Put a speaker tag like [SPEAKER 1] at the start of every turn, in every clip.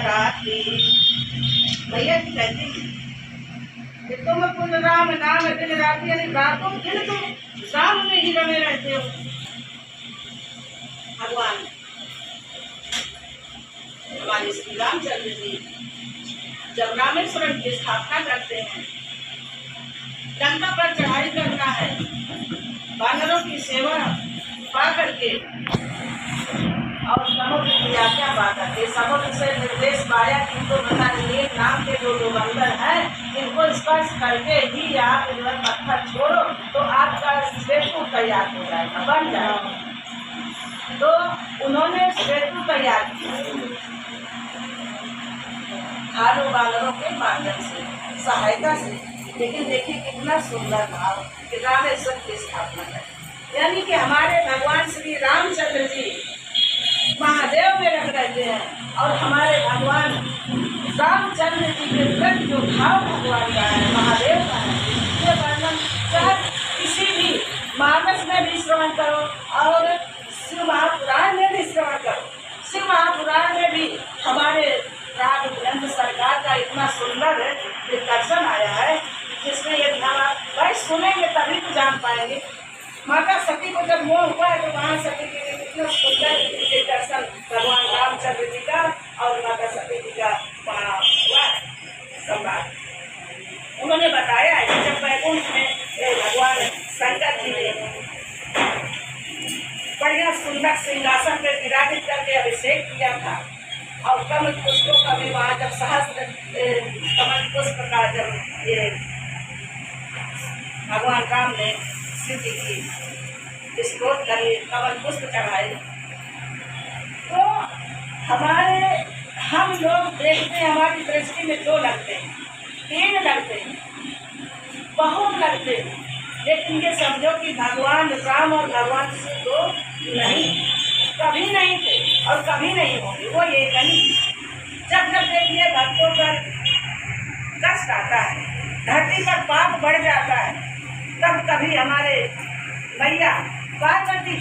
[SPEAKER 1] राखी। भैया जी कहती कि तुम पुण्य राम नाम दिन राखी, यानी रातों दिन तुम राम में ही रमे रहते हो। भगवान हमारे श्री रामचंद्र जी जब रामेश्वरम की स्थापना करते हैं, लंका पर चढ़ाई करना है, वानरों की सेवा पा करके और समुद्र की आज्ञा पा करके समुद्र से निर्देश पाया कि इनको बता नील नाम के जो बंदर हैं इनको स्पर्श करके ही आप इधर पत्थर छोड़ो तो आपका सेतु तैयार हो जाएगा, बन जाएगा। तो उन्होंने सेतु तैयार किया भालू वानरों के माध्यम से, सहायता से। लेकिन देखिए कितना सुंदर भाव कि रामेश्वर की स्थापना है, यानी कि हमारे भगवान श्री रामचंद्र जी महादेव में रख रहते हैं और हमारे भगवान रामचंद्र जी के प्रति जो भाव भगवान का है, महादेव का है, ये वर्णन चाहे किसी भी मानस में भी श्रवण करो और शिव महापुराण में भी श्रवण करो। शिव महापुराण में भी हमारे राग ग्रंथ सरकार का इतना सुंदर दर्शन आया है जिसमें यदि हम भाई सुनेंगे तभी तो जान पाएंगे। माता सती को जब मोह हुआ है तो वहाँ सती के लिए कितना सुंदर दर्शन भगवान रामचंद्र जी का और माता सती जी का वहाँ हुआ है संवाद। उन्होंने बताया है कि जब वैकुंठ में भगवान शंकर जी ने बढ़िया सुंदर सिंहासन पे विराजित करके अभिषेक किया था और कमल पुष्पों का भी वहाँ जब सहस्त्र कमल पुष्प का जब ये भगवान राम ने शिव जी की स्तोत्र करे, कमल पुष्प चढ़ाए, तो हमारे हम लोग देखते हैं हमारी दृष्टि में दो लगते हैं, तीन लगते हैं, बहुत लगते हैं, लेकिन ये समझो कि भगवान राम और भगवान शिव दो नहीं, कभी नहीं थे और कभी नहीं होंगे, वो एक नहीं। जब जब देखिए भक्तों पर कष्ट आता है, धरती पर पाप बढ़ जाता है, तब कभी हमारे मैया पार्वती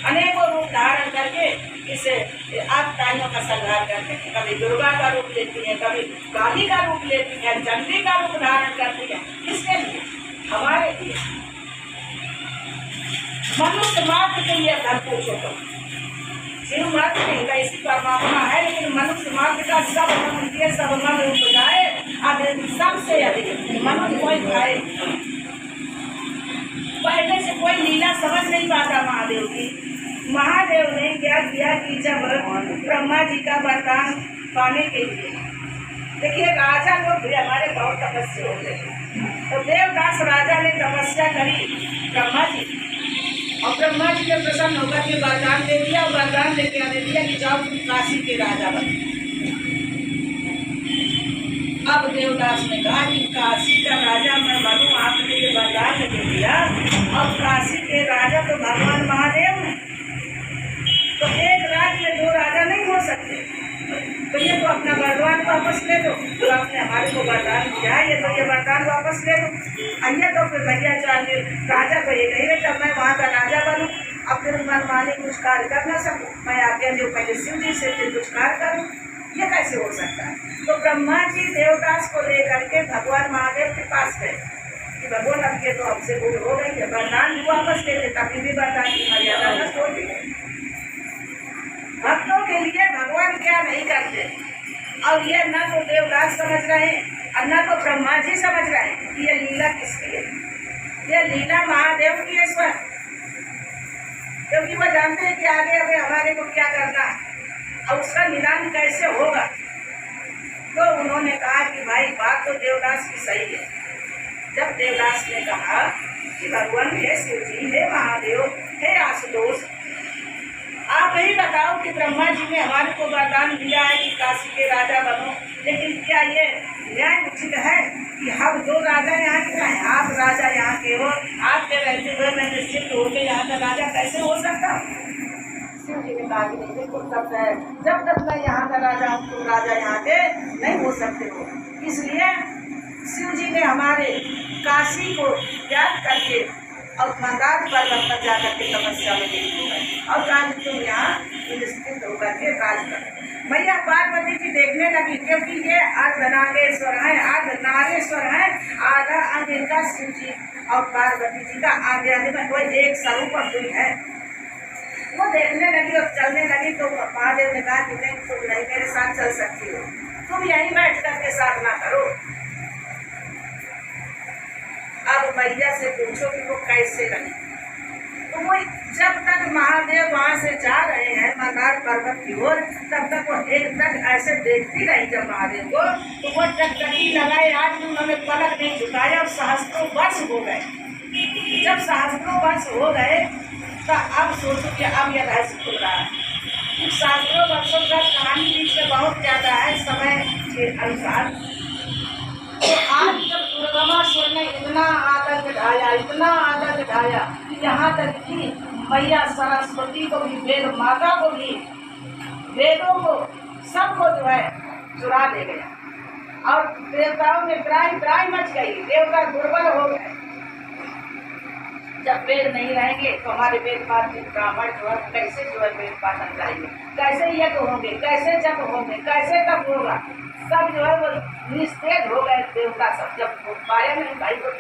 [SPEAKER 1] अनेकों रूप धारण करके इसे आपदाइयों का संहार करते हैं। कभी दुर्गा का रूप लेती है, कभी काली का रूप लेती है, चंडी का रूप धारण करती है। किसके लिए? हमारे लिए, मनुष्य मात्र के लिए भरपूर छोटो शिव मात्र नहीं कैसी परमात्मा है, लेकिन मनुष्य मात्र का सब मन दिए, सब मन उपजाए, सबसे अधिक मनुष्य कोई खाए। पहले से कोई लीला समझ नहीं पाता महादेव की। महादेव ने क्या किया कि जब ब्रह्मा जी का वरदान पाने के लिए, देखिए राजा लोग भी हमारे बहुत तपस्या हो गए, तो देवदास राजा ने तपस्या करी ब्रह्मा जी, और ब्रह्मा जी ने प्रसन्न होकर के वरदान दे दिया, और वरदान लेके आने दिया कि जाओ तुम काशी के राजा बनो। अब देवदास ने कहा कि काशी का राजा मैं बनूं, आपने ये वरदान दे दिया, और काशी के राजा तो भगवान महादेव हैं, तो एक राज्य में दो राजा नहीं हो सकते, तो ये तो अपना वरदान वापस ले दो, तो आपने हमारे को वरदान दिया है, ये तो ये वरदान वापस ले दो। आइए तो फिर भैया चाहिए राजा तो ये नहीं है, जब मैं वहाँ का राजा बनूँ अब फिर मनमानी कुछ कार्य कर ना सकूँ, मैं आज्ञा जो पहले शिव जी से फिर कुछ कार्य करूँ, ये कैसे हो सकता है? तो ब्रह्मा जी देवदास को लेकर के भगवान महादेव के पास गए कि भगवान अब ये तो हमसे भूल हो गई है, वरदान भी वापस ले ले, तभी भी वरदान की मर्यादा न छोड़ दी। भक्तों के लिए भगवान क्या नहीं करते, और ये न तो देवदास समझ रहे हैं और न तो ब्रह्मा जी समझ रहे हैं कि ये लीला किसकी है। ये लीला महादेव की है स्वयं, क्योंकि वो जानते हैं कि आगे अभी हमारे को क्या करना है और उसका निदान कैसे होगा। तो उन्होंने कहा कि भाई बात तो देवदास की सही है। जब देवदास ने कहा कि भगवान हे शिव जी, हे महादेव, हे आशुतोष, आप ही बताओ कि ब्रह्मा जी ने हमारे को वरदान दिया है कि काशी के राजा बनो, लेकिन क्या ये न्याय उचित है कि हम दो राजा यहाँ के हैं? आप राजा यहाँ के हो, आपके रहते हुए मैं निश्चित होकर यहाँ का राजा कैसे हो सकता? शिव जी ने कहा कि नहीं, बिल्कुल तब है, जब तक मैं यहाँ का राजा हूँ तुम राजा यहाँ के नहीं हो सकते हो। इसलिए शिव जी ने हमारे काशी को त्याग करके और मंदार पर्वत पर जाकर के तपस्या में लीन हो गए और कहा तुम यहाँ स्थित होकर के राज करो। मैया पार्वती जी देखने लगी, क्योंकि ये अर्धनागेश्वर है, अर्धनारेश्वर है। आधा अंग इनका शिव जी और पार्वती जी का आगे आगे में कोई एक स्वरूप हुई है। वो देखने लगी और चलने लगी, तो महादेव ने कहा कि नहीं, तुम नहीं मेरे साथ चल सकती हो, तुम यहीं बैठ करके साधना करो। अब मैया से पूछो कि वो कैसे लगी। तो वो जब तक महादेव वहां से जा रहे हैं मंदार पर्वत की ओर, तब तक वो एक तक ऐसे देखती रही जब महादेव को, तो वो टकटकी लगाए, आज भी उन्होंने पलक नहीं झुकाया और सहस्त्रों वर्ष हो गए। जब सहस्त्रों वर्ष हो गए तो अब सोचो कि अब यह रहस्य खुल रहा है। सहस्त्रों वर्षों का कहानी बीच में बहुत ज्यादा है समय के अनुसार। तो आज जब दुर्गमासुर ने इतना आतंक ढाया, इतना आतंक ढाया, यहाँ तक कि मैया सरस्वती को भी, वेद माता को भी, वेदों को, सबको जो है चुरा ले गया। और देवताओं में त्राही मच गई, देवता दुर्बल हो गए। जब वेद नहीं रहेंगे तो हमारे वेद पाठ ब्राह्मण जो है कैसे जो है वेद पाठन करेंगे, कैसे यज्ञ होंगे, कैसे जप होंगे, कैसे तप होगा, सब जो है वो निस्तेज हो गए। देवता सब जब पाया नहीं भाई को